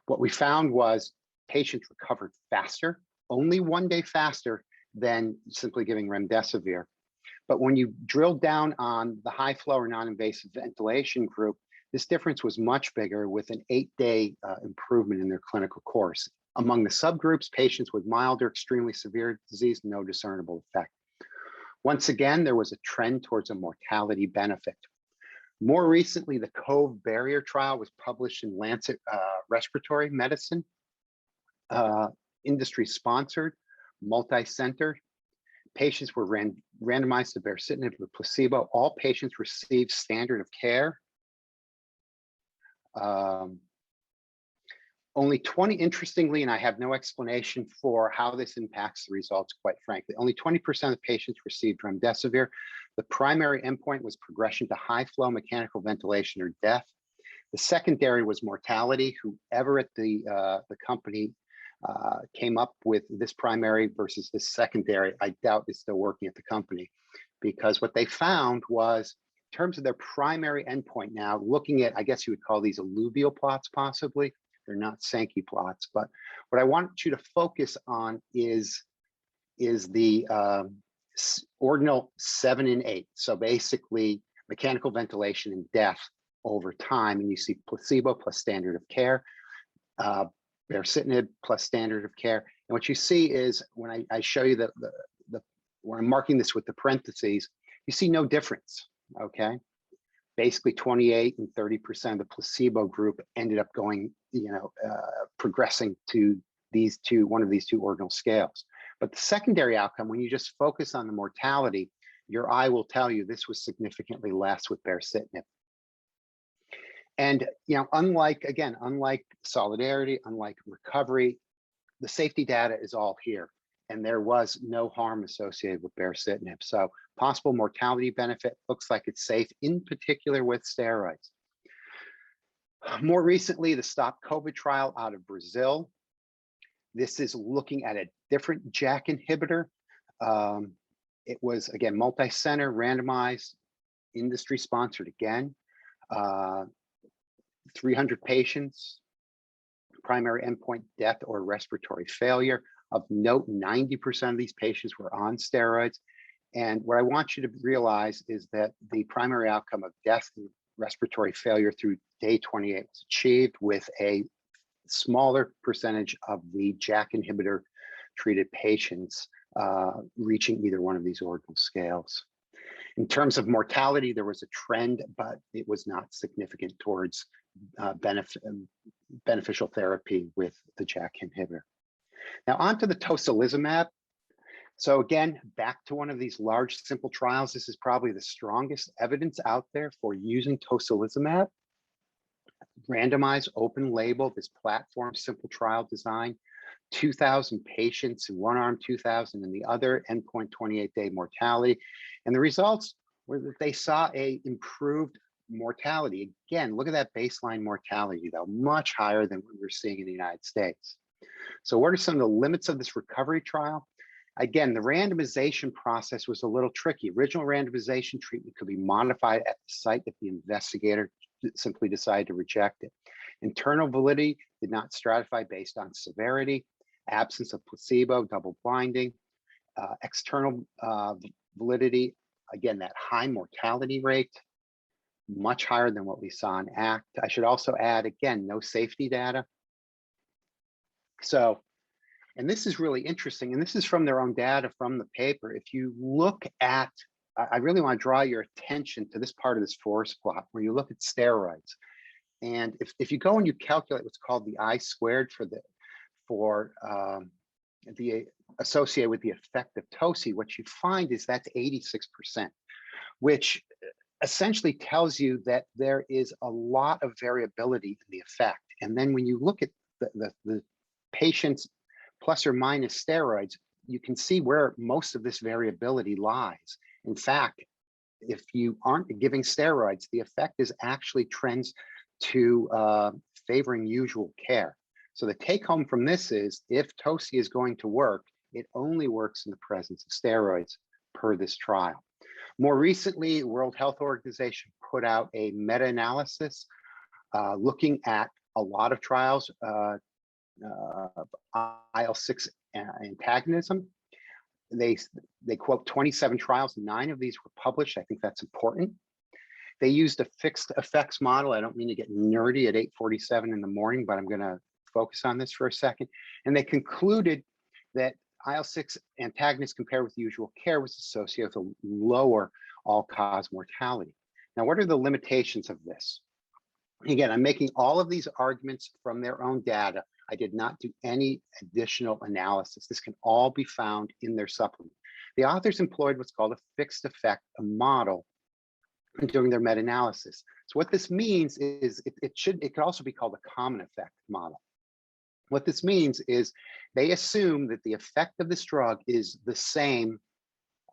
What we found was patients recovered faster, only 1 day faster than simply giving remdesivir. But when you drill down on the high flow or non-invasive ventilation group, this difference was much bigger, with an 8-day improvement in their clinical course. Among the subgroups, patients with mild or extremely severe disease, no discernible effect. Once again, there was a trend towards a mortality benefit. More recently, the Cove Barrier trial was published in Lancet Respiratory Medicine, industry sponsored, multi-center. Patients were randomized to baricitinib with placebo. All patients received standard of care. Only 20, interestingly, and I have no explanation for how this impacts the results, quite frankly, only 20% of patients received remdesivir. The primary endpoint was progression to high flow mechanical ventilation or death. The secondary was mortality. Whoever at the company came up with this primary versus this secondary, I doubt is still working at the company, because what they found was, in terms of their primary endpoint now, looking at, I guess you would call these alluvial plots possibly. They're not Sankey plots, but what I want you to focus on is the ordinal 7 and 8. So basically mechanical ventilation and death over time. And you see placebo plus standard of care, baricitinib plus standard of care. And what you see is when I show you when I'm marking this with the parentheses, you see no difference, okay? Basically 28 and 30% of the placebo group ended up going, progressing to one of these two ordinal scales. But the secondary outcome, when you just focus on the mortality, your eye will tell you this was significantly less with baricitinib. And unlike solidarity, unlike recovery, the safety data is all here, and there was no harm associated with baricitinib. So possible mortality benefit, looks like it's safe, in particular with steroids. More recently, the Stop COVID trial out of Brazil. This is looking at a different JAK inhibitor. It was, again, multi-center, randomized, industry sponsored again. 300 patients, primary endpoint, death or respiratory failure. Of note, 90% of these patients were on steroids. And what I want you to realize is that the primary outcome of death and respiratory failure through day 28 was achieved with a smaller percentage of the JAK inhibitor treated patients reaching either one of these ordinal scales. In terms of mortality, there was a trend, but it was not significant towards beneficial therapy with the JAK inhibitor. Now on to the Tosalisimab. So again, back to one of these large, simple trials. This is probably the strongest evidence out there for using Tosalisimab. Randomized, open label, this platform, simple trial design, 2,000 patients in one arm, 2,000 in the other, endpoint 28-day mortality. And the results were that they saw a improved mortality. Again, look at that baseline mortality, though, much higher than what we're seeing in the United States. So what are some of the limits of this recovery trial? Again, the randomization process was a little tricky. Original randomization treatment could be modified at the site if the investigator simply decided to reject it. Internal validity did not stratify based on severity, absence of placebo, double blinding. External validity, again, that high mortality rate, much higher than what we saw in ACT. I should also add, again, no safety data. So, and this is really interesting, and this is from their own data from the paper. If you look at, I really want to draw your attention to this part of this forest plot where you look at steroids. And if you go and you calculate what's called the I-squared for the associated with the effect of TOSI, what you find is that's 86%, which essentially tells you that there is a lot of variability in the effect. And then when you look at the patients plus or minus steroids, you can see where most of this variability lies. In fact, if you aren't giving steroids, the effect is actually trends to favoring usual care. So the take home from this is if TOSI is going to work, it only works in the presence of steroids per this trial. More recently, the World Health Organization put out a meta-analysis looking at a lot of trials of IL-6 antagonism. They quote 27 trials, 9 of these were published. I think that's important. They used a fixed effects model. I don't mean to get nerdy at 8:47 in the morning, but I'm going to focus on this for a second. And they concluded that IL-6 antagonists compared with usual care was associated with a lower all-cause mortality. Now, what are the limitations of this? Again, I'm making all of these arguments from their own data. I did not do any additional analysis. This can all be found in their supplement. The authors employed what's called a fixed effect, a model, during their meta-analysis. So what this means is it could also be called a common effect model. What this means is they assume that the effect of this drug is the same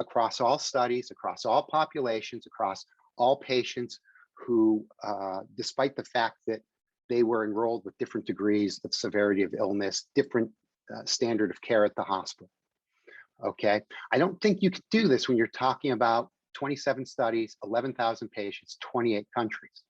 across all studies, across all populations, across all patients who, despite the fact that they were enrolled with different degrees of severity of illness, different standard of care at the hospital. Okay, I don't think you could do this when you're talking about 27 studies, 11,000 patients, 28 countries.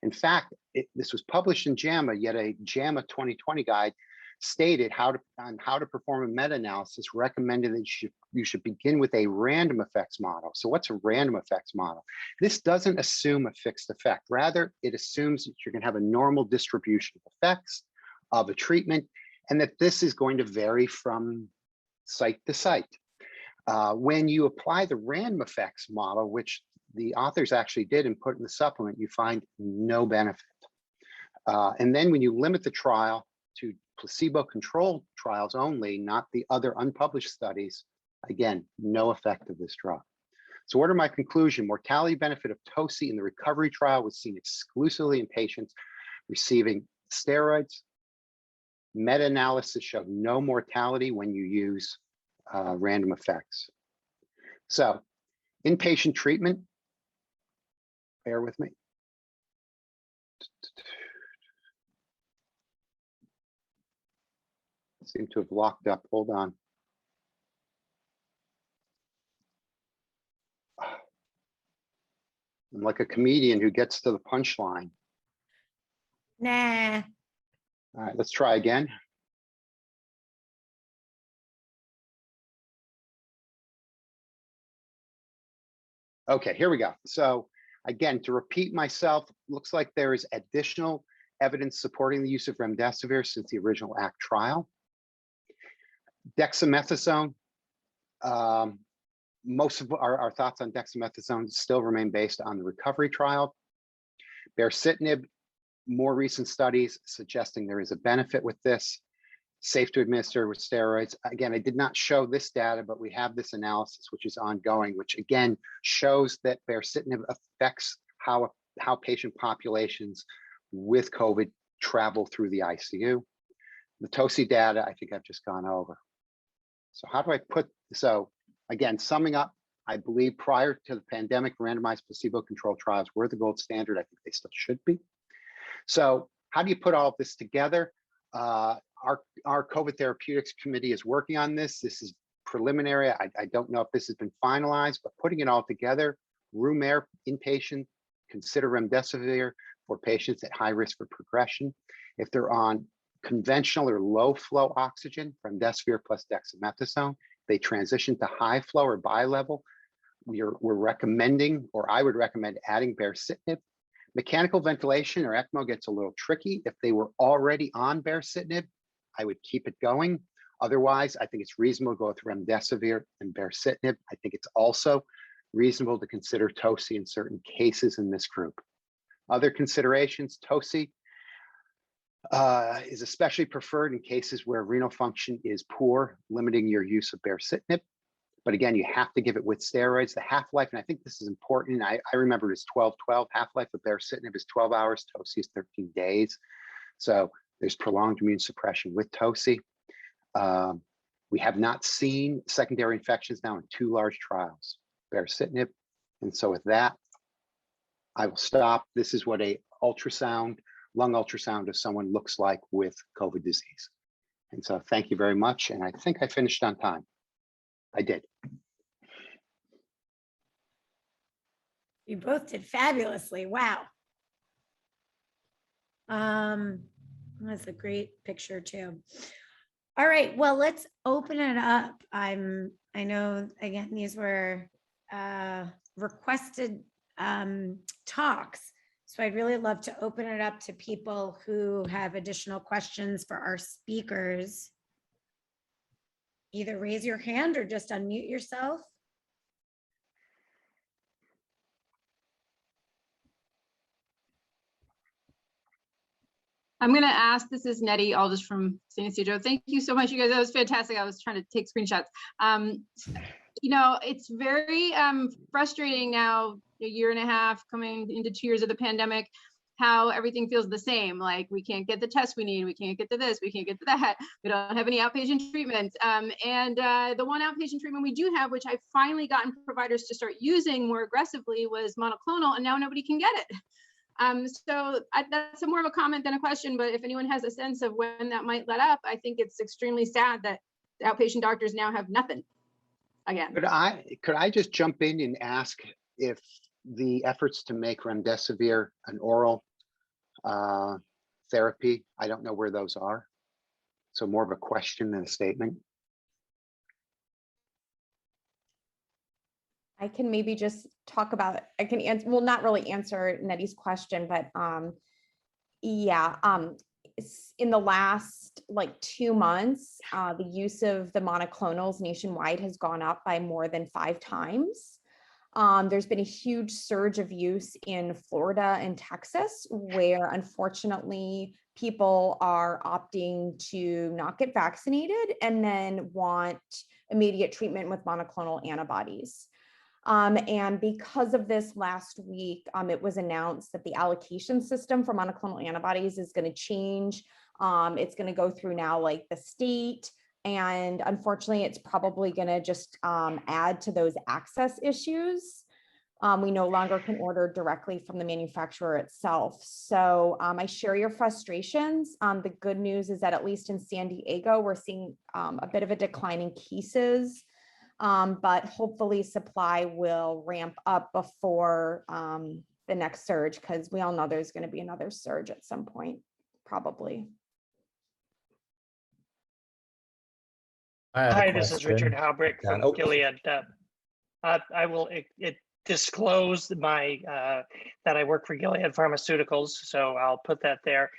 In fact, this was published in JAMA, yet a JAMA 2020 guide stated on how to perform a meta-analysis, recommended that you should begin with a random effects model. So what's a random effects model? This doesn't assume a fixed effect. Rather, it assumes that you're going to have a normal distribution of effects of a treatment, and that this is going to vary from site to site. When you apply the random effects model, which the authors actually did and put in the supplement, you find no benefit. And then when you limit the trial to placebo-controlled trials only, not the other unpublished studies, again, no effect of this drug. So what are my conclusions? Mortality benefit of TOSI in the recovery trial was seen exclusively in patients receiving steroids. Meta-analysis showed no mortality when you use random effects. So inpatient treatment, bear with me. Seem to have locked up, hold on. I'm like a comedian who gets to the punchline. Nah. All right, let's try again. Okay, here we go. So again, to repeat myself, looks like there is additional evidence supporting the use of remdesivir since the original ACT trial. Dexamethasone, most of our thoughts on dexamethasone still remain based on the recovery trial. Baricitinib, more recent studies suggesting there is a benefit with this, safe to administer with steroids. Again, I did not show this data, but we have this analysis, which is ongoing, which again shows that baricitinib affects how patient populations with COVID travel through the ICU. The TOSI data, I think I've just gone over. So how do I put, so again, summing up, I believe prior to the pandemic, randomized placebo-controlled trials were the gold standard. I think they still should be. So how do you put all of this together? Our COVID Therapeutics Committee is working on this. This is preliminary. I don't know if this has been finalized, but putting it all together, room air inpatient, consider remdesivir for patients at high risk for progression. If they're on conventional or low flow oxygen, remdesivir plus dexamethasone, they transition to high flow or bi-level, we're recommending, or I would recommend adding baricitinib. Mechanical ventilation or ECMO gets a little tricky. If they were already on baricitinib, I would keep it going. Otherwise, I think it's reasonable to go with remdesivir and baricitinib. I think it's also reasonable to consider TOSI in certain cases in this group. Other considerations, TOSI is especially preferred in cases where renal function is poor, limiting your use of baricitinib. But again, you have to give it with steroids. The half-life, and I think this is important, I remember it's 12-12. Half-life of baricitinib is 12 hours, TOSI is 13 days. So there's prolonged immune suppression with TOSI. We have not seen secondary infections now in 2 large trials, baricitinib. And so with that, I will stop. This is what a ultrasound, lung ultrasound of someone looks like with COVID disease. And so thank you very much. And I think I finished on time. I did. You both did fabulously. Wow. That's a great picture too. All right, well, let's open it up. I know, again, these were requested talks. So I'd really love to open it up to people who have additional questions for our speakers. Either raise your hand or just unmute yourself. I'm going to ask, this is Nettie Aldis from San Ysidro. Thank you so much, you guys. That was fantastic. I was trying to take screenshots. You know, it's very frustrating now, a year and a half coming into 2 years of the pandemic, how everything feels the same. Like we can't get the tests we need, we can't get to this, we can't get to that. We don't have any outpatient treatments. The one outpatient treatment we do have, which I've finally gotten providers to start using more aggressively, was monoclonal, and now nobody can get it. That's more of a comment than a question, but if anyone has a sense of when that might let up, I think it's extremely sad that outpatient doctors now have nothing again. Could I just jump in and ask if the efforts to make remdesivir an oral therapy, I don't know where those are. So more of a question than a statement. I can maybe just talk about, I can answer, well, not really answer Nettie's question, but in the last like 2 months, the use of the monoclonals nationwide has gone up by more than 5 times. There's been a huge surge of use in Florida and Texas, where unfortunately people are opting to not get vaccinated and then want immediate treatment with monoclonal antibodies. And because of this last week, it was announced that the allocation system for monoclonal antibodies is going to change. It's going to go through now like the state. And unfortunately, it's probably going to just add to those access issues. We no longer can order directly from the manufacturer itself. So I share your frustrations. The good news is that at least in San Diego, we're seeing a bit of a decline in cases. But hopefully supply will ramp up before the next surge, because we all know there's going to be another surge at some point, probably. Hi, this is Richard Halbrick from Gilead. I will disclose my that I work for Gilead Pharmaceuticals, so I'll put that there.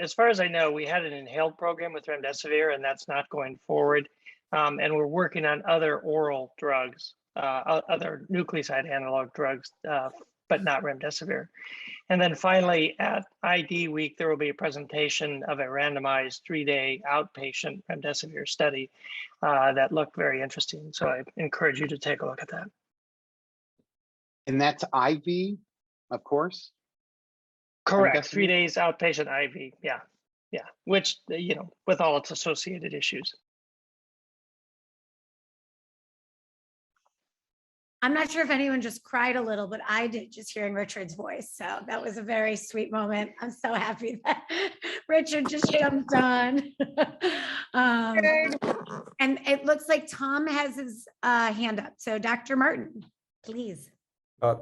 As far as I know, we had an inhaled program with remdesivir, and that's not going forward. And we're working on other oral drugs, other nucleoside analog drugs, but not remdesivir. And then finally, at ID Week, there will be a presentation of a randomized 3-day outpatient remdesivir study that looked very interesting. So I encourage you to take a look at that. And that's IV, of course? Correct. 3 days outpatient IV. Yeah. Yeah. Which, with all its associated issues. I'm not sure if anyone just cried a little, but I did just hearing Richard's voice. So that was a very sweet moment. I'm so happy that Richard just jumped on. And it looks like Tom has his hand up. So Dr. Martin, please.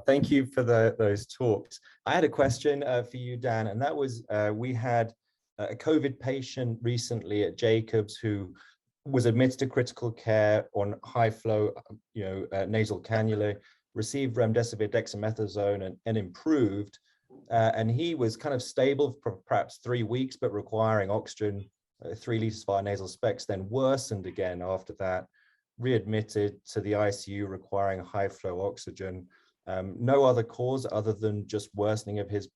Thank you for those talks. I had a question for you, Dan, and that was we had a COVID patient recently at Jacobs who was admitted to critical care on high flow, nasal cannula, received remdesivir, dexamethasone, and improved. And he was kind of stable for perhaps 3 weeks, but requiring oxygen, 3 liters via nasal specs, then worsened again after that, readmitted to the ICU requiring high flow oxygen. No other cause other than just worsening of his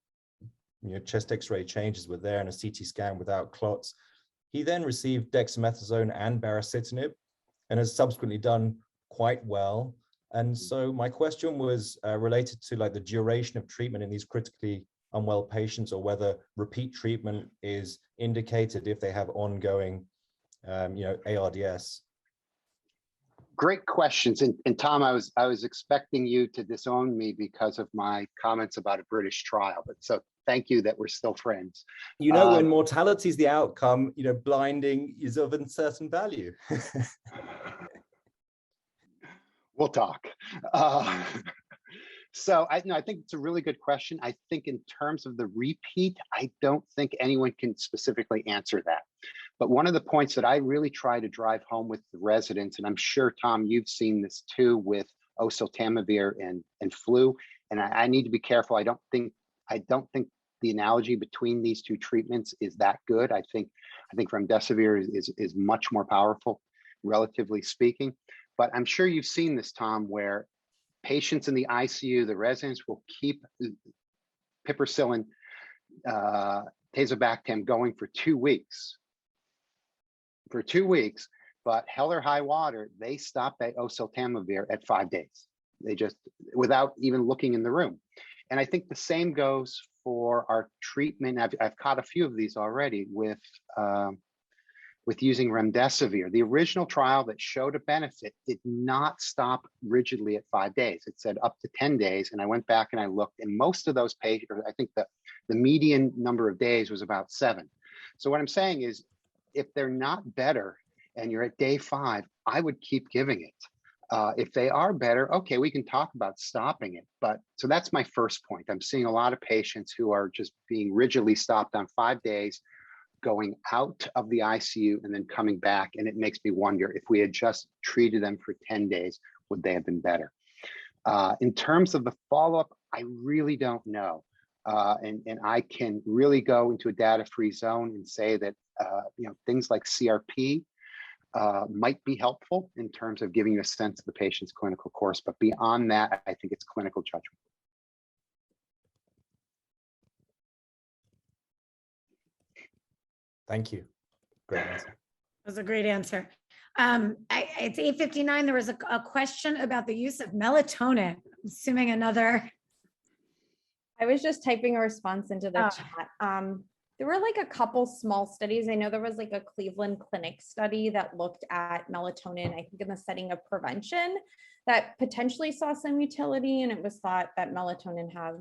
chest x-ray changes were there and a CT scan without clots. He then received dexamethasone and baricitinib and has subsequently done quite well. And so my question was related to like the duration of treatment in these critically unwell patients, or whether repeat treatment is indicated if they have ongoing, ARDS. Great questions. And Tom, I was expecting you to disown me because of my comments about a British trial, but so thank you that we're still friends. When mortality is the outcome, blinding is of uncertain value. We'll talk. So I think it's a really good question. I think in terms of the repeat, I don't think anyone can specifically answer that. But one of the points that I really try to drive home with the residents, and I'm sure, Tom, you've seen this too with oseltamivir and flu, and I need to be careful. I don't think the analogy between these two treatments is that good. I think remdesivir is much more powerful, relatively speaking. But I'm sure you've seen this, Tom, where patients in the ICU, the residents will keep piperacillin, tazobactam going for 2 weeks. For 2 weeks, but hell or high water, they stop at oseltamivir at 5 days. They just, without even looking in the room. And I think the same goes for our treatment. I've caught a few of these already with using remdesivir. The original trial that showed a benefit did not stop rigidly at 5 days. It said up to 10 days. And I went back and I looked, and most of those patients, I think the median number of days was about 7. So what I'm saying is, if they're not better and you're at day 5, I would keep giving it. If they are better, okay, we can talk about stopping it. But so that's my first point. I'm seeing a lot of patients who are just being rigidly stopped on 5 days, going out of the ICU and then coming back. And it makes me wonder, if we had just treated them for 10 days, would they have been better? In terms of the follow-up, I really don't know. And I can really go into a data-free zone and say that things like CRP might be helpful in terms of giving you a sense of the patient's clinical course. But beyond that, I think it's clinical judgment. Thank you. Great answer. That was a great answer. It's 8:59. There was a question about the use of melatonin. I'm assuming another. I was just typing a response into the chat. There were like a couple small studies. I know there was like a Cleveland Clinic study that looked at melatonin, I think in the setting of prevention, that potentially saw some utility. And it was thought that melatonin had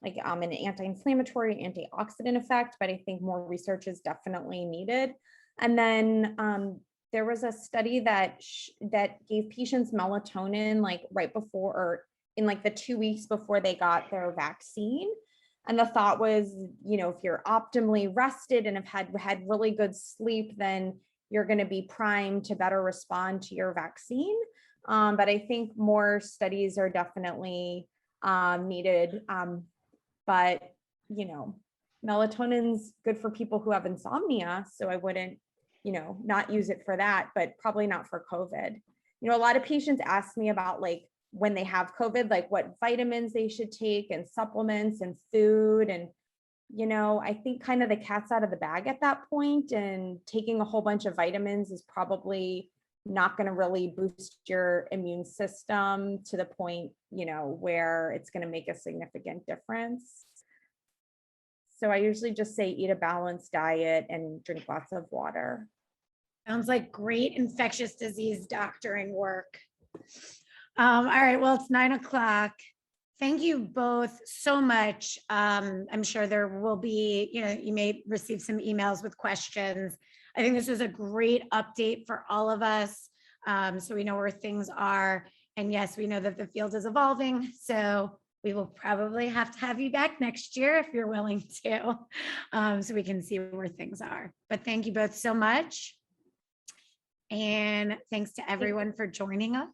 like an anti-inflammatory, antioxidant effect, but I think more research is definitely needed. And then there was a study that gave patients melatonin like right before, or in like the 2 weeks before they got their vaccine. And the thought was, if you're optimally rested and have had really good sleep, then you're going to be primed to better respond to your vaccine. But I think more studies are definitely needed. But, you know, melatonin's good for people who have insomnia. So I wouldn't, you know, not use it for that, but probably not for COVID. You know, a lot of patients ask me about like when they have COVID, like what vitamins they should take and supplements and food. And, you know, I think kind of the cat's out of the bag at that point, and taking a whole bunch of vitamins is probably not going to really boost your immune system to the point, you know, where it's going to make a significant difference. So I usually just say eat a balanced diet and drink lots of water. Sounds like great infectious disease doctoring work. All right, well, it's 9 o'clock. Thank you both so much. I'm sure there will be, you know, you may receive some emails with questions. I think this was a great update for all of us. So we know where things are. And yes, we know that the field is evolving. So we will probably have to have you back next year if you're willing to, so we can see where things are. But thank you both so much. And thanks to everyone for joining us.